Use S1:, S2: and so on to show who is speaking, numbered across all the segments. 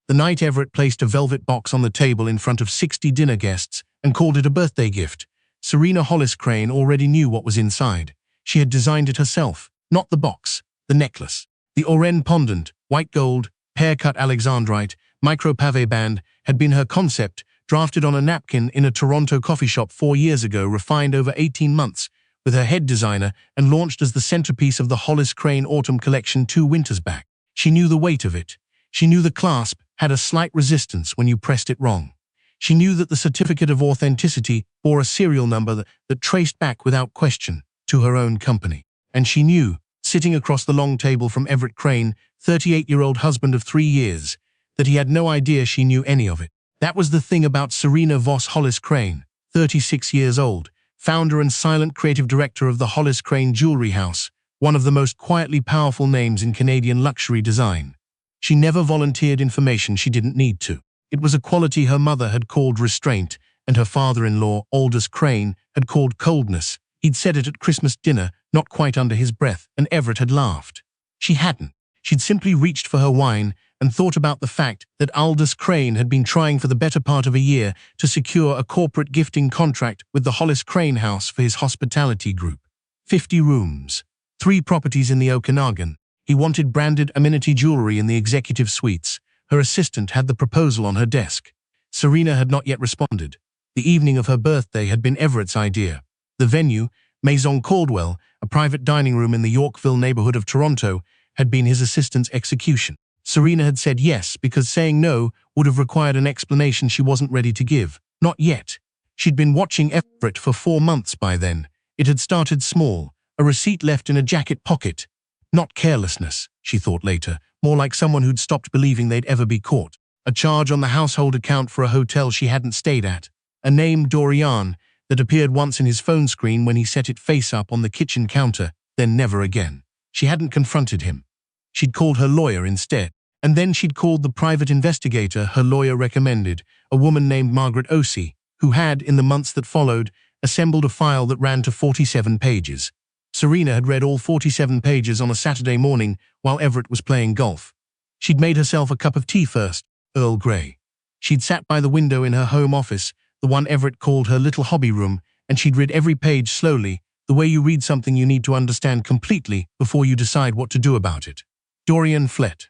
S1: The night Everett placed a velvet box on the table in front of 60 dinner guests and called it a birthday gift, Serena Hollis Crane already knew what was inside. She had designed it herself. Not the box, the necklace. The Oren pendant, white gold, hair-cut alexandrite, micro-pavé band, had been her concept, drafted on a napkin in a Toronto coffee shop 4 years ago, refined over 18 months, with her head designer, and launched as the centerpiece of the Hollis Crane Autumn Collection 2 winters back. She knew the weight of it. She knew the clasp had a slight resistance when you pressed it wrong. She knew that the certificate of authenticity bore a serial number that traced back without question to her own company. And she knew, sitting across the long table from Everett Crane, 38-year-old husband of 3 years, that he had no idea she knew any of it. That was the thing about Serena Voss Hollis Crane, 36 years old, founder and silent creative director of the Hollis Crane Jewellery House, one of the most quietly powerful names in Canadian luxury design. She never volunteered information she didn't need to. It was a quality her mother had called restraint, and her father-in-law, Aldous Crane, had called coldness. He'd said it at Christmas dinner, not quite under his breath, and Everett had laughed. She hadn't. She'd simply reached for her wine and thought about the fact that Aldous Crane had been trying for the better part of a year to secure a corporate gifting contract with the Hollis Crane House for his hospitality group. 50 rooms, 3 properties in the Okanagan. He wanted branded amenity jewelry in the executive suites. Her assistant had the proposal on her desk. Serena had not yet responded. The evening of her birthday had been Everett's idea. The venue, Maison Caldwell, a private dining room in the Yorkville neighborhood of Toronto, had been his assistant's execution. Serena had said yes because saying no would have required an explanation she wasn't ready to give. Not yet. She'd been watching Everett for 4 months by then. It had started small, a receipt left in a jacket pocket. Not carelessness, she thought later, more like someone who'd stopped believing they'd ever be caught. A charge on the household account for a hotel she hadn't stayed at. A name, Dorian, that appeared once in his phone screen when he set it face up on the kitchen counter, then never again. She hadn't confronted him. She'd called her lawyer instead. And then she'd called the private investigator her lawyer recommended, a woman named Margaret Osey, who had, in the months that followed, assembled a file that ran to 47 pages. Serena had read all 47 pages on a Saturday morning while Everett was playing golf. She'd made herself a cup of tea first, Earl Grey. She'd sat by the window in her home office, the one Everett called her little hobby room, and she'd read every page slowly, the way you read something you need to understand completely before you decide what to do about it. Dorian Flett,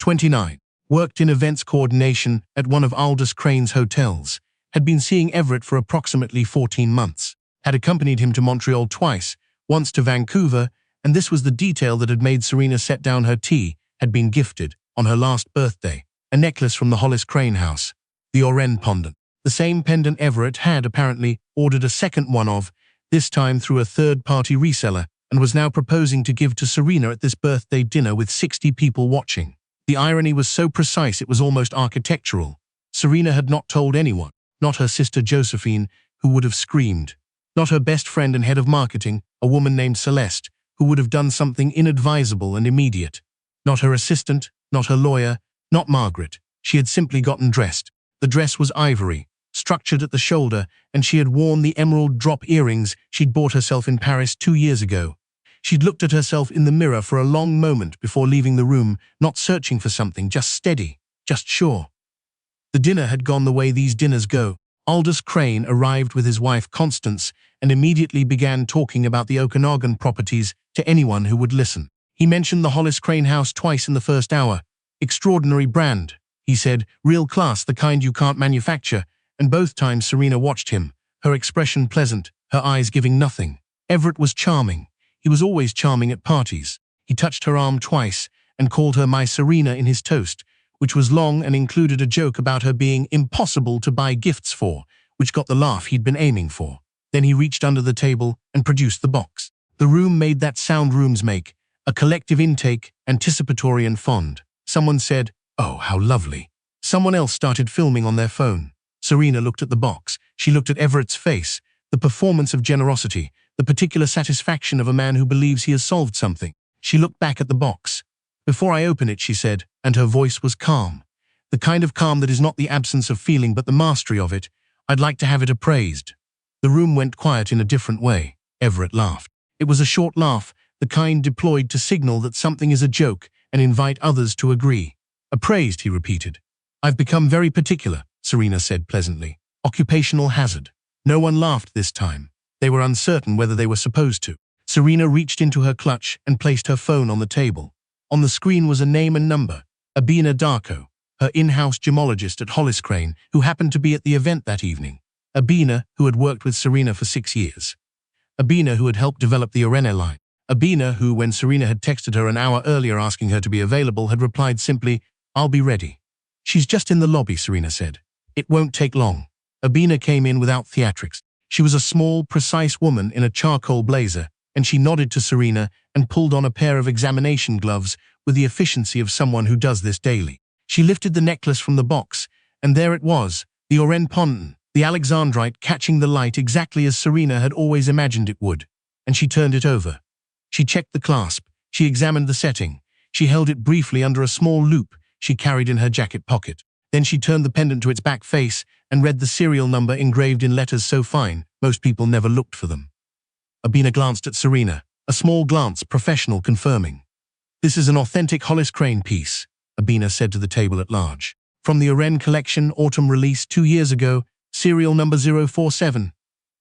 S1: 29, worked in events coordination at one of Aldous Crane's hotels, had been seeing Everett for approximately 14 months, had accompanied him to Montreal twice, once to Vancouver, and this was the detail that had made Serena set down her tea, had been gifted, on her last birthday, a necklace from the Hollis Crane House, the Oren pendant. The same pendant Everett had, apparently, ordered a second one of, this time through a third-party reseller, and was now proposing to give to Serena at this birthday dinner with 60 people watching. The irony was so precise it was almost architectural. Serena had not told anyone, not her sister Josephine, who would have screamed, not her best friend and head of marketing, a woman named Celeste, who would have done something inadvisable and immediate, not her assistant, not her lawyer, not Margaret. She had simply gotten dressed. The dress was ivory, structured at the shoulder, and she had worn the emerald drop earrings she'd bought herself in Paris 2 years ago. She'd looked at herself in the mirror for a long moment before leaving the room, not searching for something, just steady, just sure. The dinner had gone the way these dinners go. Aldous Crane arrived with his wife Constance and immediately began talking about the Okanagan properties to anyone who would listen. He mentioned the Hollis Crane House twice in the first hour. Extraordinary brand, he said, real class, the kind you can't manufacture, and both times Serena watched him, her expression pleasant, her eyes giving nothing. Everett was charming. He was always charming at parties. He touched her arm twice and called her my Serena in his toast, which was long and included a joke about her being impossible to buy gifts for, which got the laugh he'd been aiming for. Then he reached under the table and produced the box. The room made that sound rooms make, a collective intake, anticipatory and fond. Someone said, "Oh, how lovely." Someone else started filming on their phone. Serena looked at the box. She looked at Everett's face, the performance of generosity, the particular satisfaction of a man who believes he has solved something. She looked back at the box. "Before I open it," she said, and her voice was calm. The kind of calm that is not the absence of feeling but the mastery of it. "I'd like to have it appraised." The room went quiet in a different way. Everett laughed. It was a short laugh, the kind deployed to signal that something is a joke and invite others to agree. "Appraised," he repeated. I've become very particular, Serena said pleasantly. Occupational hazard. No one laughed this time. They were uncertain whether they were supposed to. Serena reached into her clutch and placed her phone on the table. On the screen was a name and number. Abina Darko, her in-house gemologist at Hollis Crane, who happened to be at the event that evening. Abina, who had worked with Serena for 6 years. Abina, who had helped develop the Orene line. Abina, who, when Serena had texted her an hour earlier asking her to be available, had replied simply, "I'll be ready." "She's just in the lobby," Serena said. "It won't take long." Abina came in without theatrics. She was a small, precise woman in a charcoal blazer, and she nodded to Serena and pulled on a pair of examination gloves with the efficiency of someone who does this daily. She lifted the necklace from the box, and there it was, the Oren Pendant, the Alexandrite catching the light exactly as Serena had always imagined it would, and she turned it over. She checked the clasp, she examined the setting, she held it briefly under a small loop she carried in her jacket pocket. Then she turned the pendant to its back face and read the serial number engraved in letters so fine, most people never looked for them. Abina glanced at Serena, a small glance, professional, confirming. "This is an authentic Hollis Crane piece," Abina said to the table at large. "From the Oren collection, autumn release 2 years ago, serial number 047.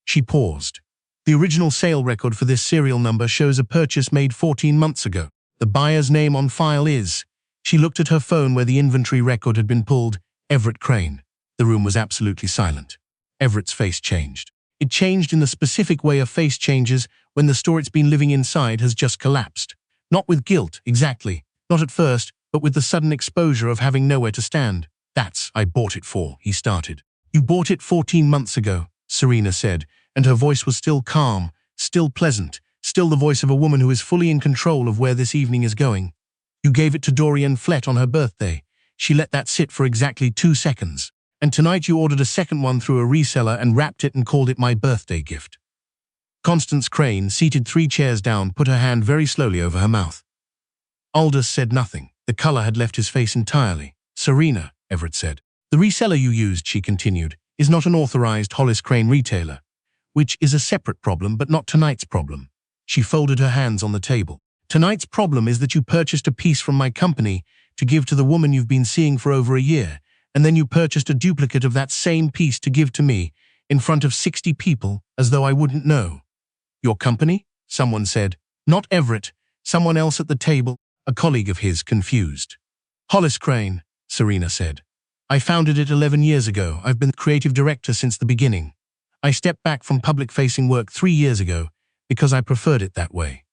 S1: She paused. "The original sale record for this serial number shows a purchase made 14 months ago. The buyer's name on file is..." She looked at her phone where the inventory record had been pulled, "Everett Crane." The room was absolutely silent. Everett's face changed. It changed in the specific way a face changes when the store it's been living inside has just collapsed. Not with guilt, exactly. Not at first, but with the sudden exposure of having nowhere to stand. "That's I bought it for," he started. "You bought it 14 months ago," Serena said, and her voice was still calm, still pleasant, still the voice of a woman who is fully in control of where this evening is going. "You gave it to Dorian Flett on her birthday. She let that sit for exactly 2 seconds. And tonight you ordered a second one through a reseller and wrapped it and called it my birthday gift." Constance Crane, seated 3 chairs down, put her hand very slowly over her mouth. Aldous said nothing. The color had left his face entirely. "Serena," Everett said. "The reseller you used," she continued, "is not an authorized Hollis Crane retailer, which is a separate problem but not tonight's problem." She folded her hands on the table. "Tonight's problem is that you purchased a piece from my company to give to the woman you've been seeing for over a year, and then you purchased a duplicate of that same piece to give to me in front of 60 people as though I wouldn't know." "Your company?" someone said. "Not Everett, someone else at the table," a colleague of his, confused. "Hollis Crane," Serena said. "I founded it 11 years ago. I've been creative director since the beginning. I stepped back from public-facing work 3 years ago because I preferred it that way."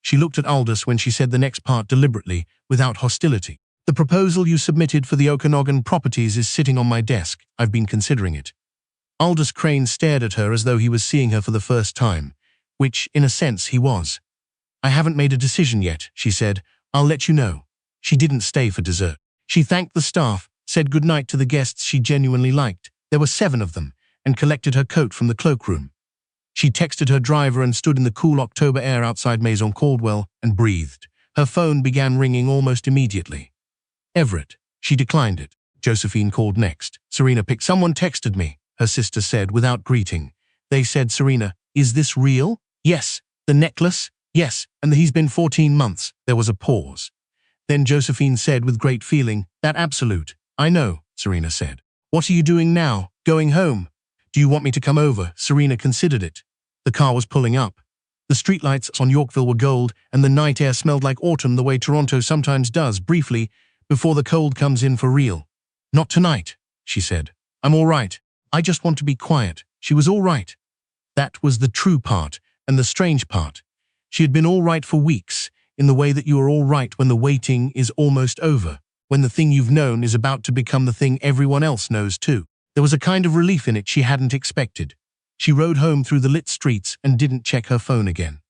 S1: She looked at Aldous when she said the next part deliberately, without hostility. "The proposal you submitted for the Okanagan properties is sitting on my desk. I've been considering it." Aldous Crane stared at her as though he was seeing her for the first time, which, in a sense, he was. "I haven't made a decision yet," she said. "I'll let you know." She didn't stay for dessert. She thanked the staff, said goodnight to the guests she genuinely liked. There were 7 of them, and collected her coat from the cloakroom. She texted her driver and stood in the cool October air outside Maison Caldwell and breathed. Her phone began ringing almost immediately. "Everett." She declined it. Josephine called next. "Serena picked. Someone texted me," her sister said without greeting. They said, "Serena, is this real?" "Yes." "The necklace?" "Yes, and he's been 14 months. There was a pause. Then Josephine said with great feeling, "That absolute." "I know," Serena said. "What are you doing now? Going home?" "Do you want me to come over?" Serena considered it. The car was pulling up. The streetlights on Yorkville were gold, and the night air smelled like autumn the way Toronto sometimes does, briefly, before the cold comes in for real. "Not tonight," she said. "I'm all right. I just want to be quiet." She was all right. That was the true part, and the strange part. She had been all right for weeks, in the way that you are all right when the waiting is almost over, when the thing you've known is about to become the thing everyone else knows too. There was a kind of relief in it she hadn't expected. She rode home through the lit streets and didn't check her phone again.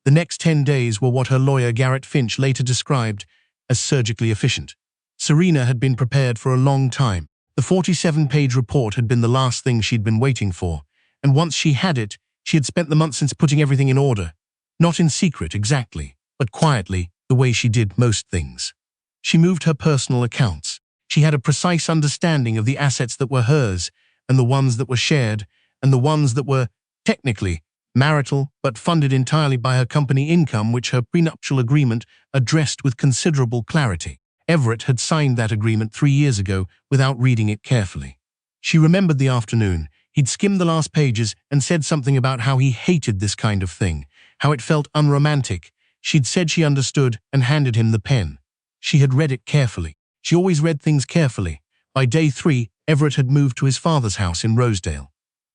S1: The next 10 days were what her lawyer Garrett Finch later described as surgically efficient. Serena had been prepared for a long time. The 47-page report had been the last thing she'd been waiting for, and once she had it, she had spent the months since putting everything in order. Not in secret, exactly, but quietly, the way she did most things. She moved her personal accounts. She had a precise understanding of the assets that were hers, and the ones that were shared, and the ones that were, technically, marital, but funded entirely by her company income, which her prenuptial agreement addressed with considerable clarity. Everett had signed that agreement 3 years ago without reading it carefully. She remembered the afternoon. He'd skimmed the last pages and said something about how he hated this kind of thing, how it felt unromantic. She'd said she understood and handed him the pen. She had read it carefully. She always read things carefully. By day 3, Everett had moved to his father's house in Rosedale.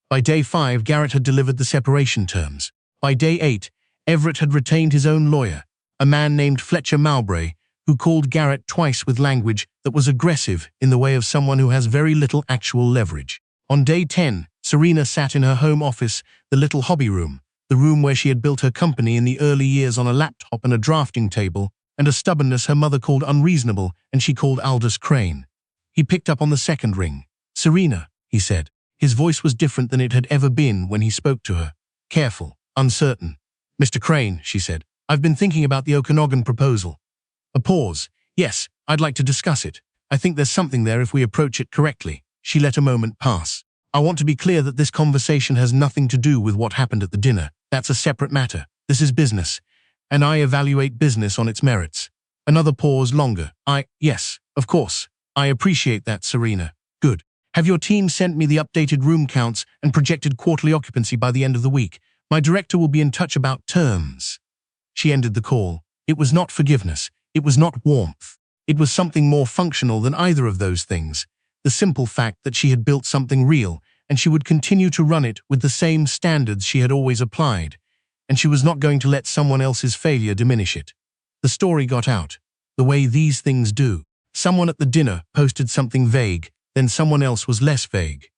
S1: By day 5, Garrett had delivered the separation terms. By day 8, Everett had retained his own lawyer, a man named Fletcher Mowbray, who called Garrett twice with language that was aggressive in the way of someone who has very little actual leverage. On day 10, Serena sat in her home office, the little hobby room, the room where she had built her company in the early years on a laptop and a drafting table, and a stubbornness her mother called unreasonable and she called Aldous Crane. He picked up on the second ring. "Serena," he said. His voice was different than it had ever been when he spoke to her. Careful, uncertain. "Mr. Crane," she said, "I've been thinking about the Okanagan proposal." A pause. "Yes, I'd like to discuss it. I think there's something there if we approach it correctly." She let a moment pass. "I want to be clear that this conversation has nothing to do with what happened at the dinner. That's a separate matter. This is business, and I evaluate business on its merits." Another pause longer. Yes, of course. I appreciate that, Serena. Good. Have your team sent me the updated room counts and projected quarterly occupancy by the end of the week? My director will be in touch about terms." She ended the call. It was not forgiveness. It was not warmth. It was something more functional than either of those things. The simple fact that she had built something real, and she would continue to run it with the same standards she had always applied, and she was not going to let someone else's failure diminish it. The story got out, the way these things do. Someone at the dinner posted something vague, then someone else was less vague.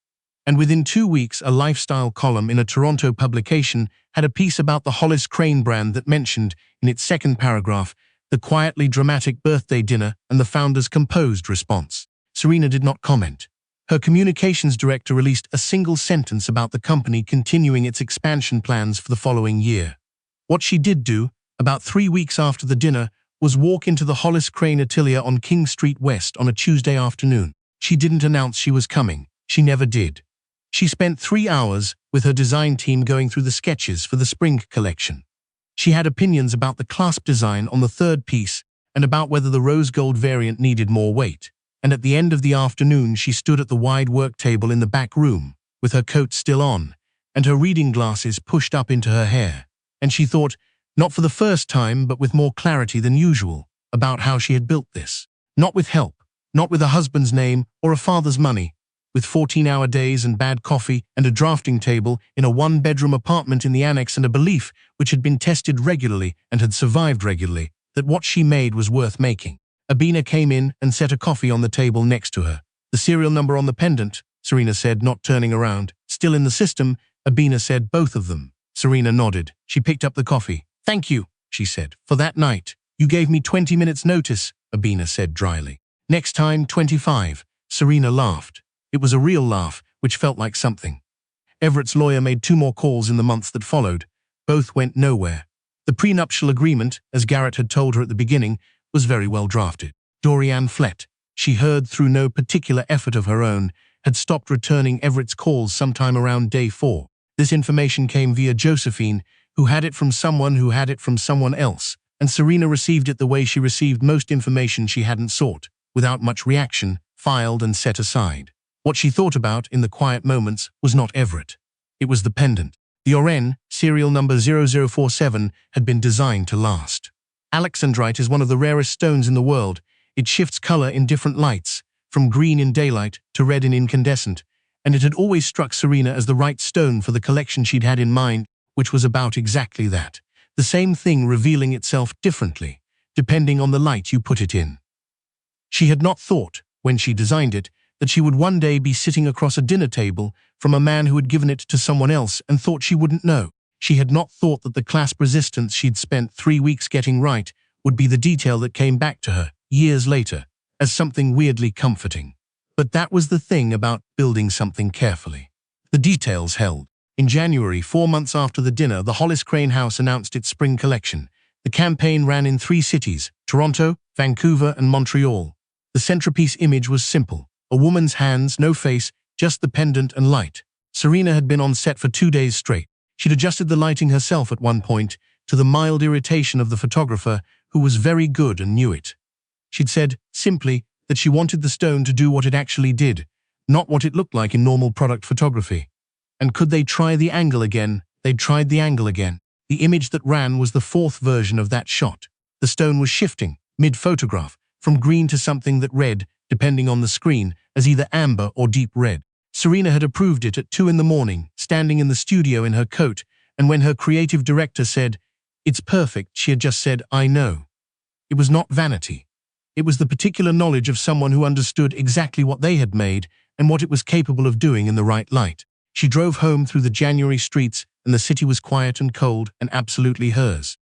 S1: And within 2 weeks, a lifestyle column in a Toronto publication had a piece about the Hollis Crane brand that mentioned, in its second paragraph, the quietly dramatic birthday dinner and the founder's composed response. Serena did not comment. Her communications director released a single sentence about the company continuing its expansion plans for the following year. What she did do, about 3 weeks after the dinner, was walk into the Hollis Crane atelier on King Street West on a Tuesday afternoon. She didn't announce she was coming. She never did. She spent 3 hours with her design team going through the sketches for the spring collection. She had opinions about the clasp design on the third piece and about whether the rose gold variant needed more weight. And at the end of the afternoon, she stood at the wide work table in the back room, with her coat still on, and her reading glasses pushed up into her hair. And she thought, not for the first time but with more clarity than usual, about how she had built this. Not with help, not with a husband's name or a father's money, with 14-hour days and bad coffee and a drafting table in a one-bedroom apartment in the annex and a belief, which had been tested regularly and had survived regularly, that what she made was worth making. Abina came in and set a coffee on the table next to her. "The serial number on the pendant," Serena said, not turning around. "Still in the system," Abina said. "Both of them." Serena nodded. She picked up the coffee. "Thank you," she said, "for that night. You gave me 20 minutes notice," Abina said dryly. "Next time, 25. Serena laughed. It was a real laugh, which felt like something. Everett's lawyer made 2 more calls in the months that followed. Both went nowhere. The prenuptial agreement, as Garrett had told her at the beginning, was very well drafted. Dorianne Flett, she heard through no particular effort of her own, had stopped returning Everett's calls sometime around day 4. This information came via Josephine, who had it from someone who had it from someone else, and Serena received it the way she received most information she hadn't sought, without much reaction, filed and set aside. What she thought about in the quiet moments was not Everett. It was the pendant. The Oren, serial number 0047, had been designed to last. Alexandrite is one of the rarest stones in the world. It shifts color in different lights, from green in daylight to red in incandescent, and it had always struck Serena as the right stone for the collection she'd had in mind, which was about exactly that. The same thing revealing itself differently, depending on the light you put it in. She had not thought, when she designed it, that she would one day be sitting across a dinner table from a man who had given it to someone else and thought she wouldn't know. She had not thought that the clasp resistance she'd spent 3 weeks getting right would be the detail that came back to her, years later, as something weirdly comforting. But that was the thing about building something carefully. The details held. In January, 4 months after the dinner, the Hollis Crane House announced its spring collection. The campaign ran in 3 cities, Toronto, Vancouver, and Montreal. The centerpiece image was simple. A woman's hands, no face, just the pendant and light. Serena had been on set for 2 days straight. She'd adjusted the lighting herself at one point, to the mild irritation of the photographer, who was very good and knew it. She'd said, simply, that she wanted the stone to do what it actually did, not what it looked like in normal product photography. And could they try the angle again? They'd tried the angle again. The image that ran was the fourth version of that shot. The stone was shifting, mid-photograph, from green to something that read, depending on the screen, as either amber or deep red. Serena had approved it at 2 in the morning, standing in the studio in her coat, and when her creative director said, "It's perfect," she had just said, "I know." It was not vanity. It was the particular knowledge of someone who understood exactly what they had made and what it was capable of doing in the right light. She drove home through the January streets, and the city was quiet and cold and absolutely hers.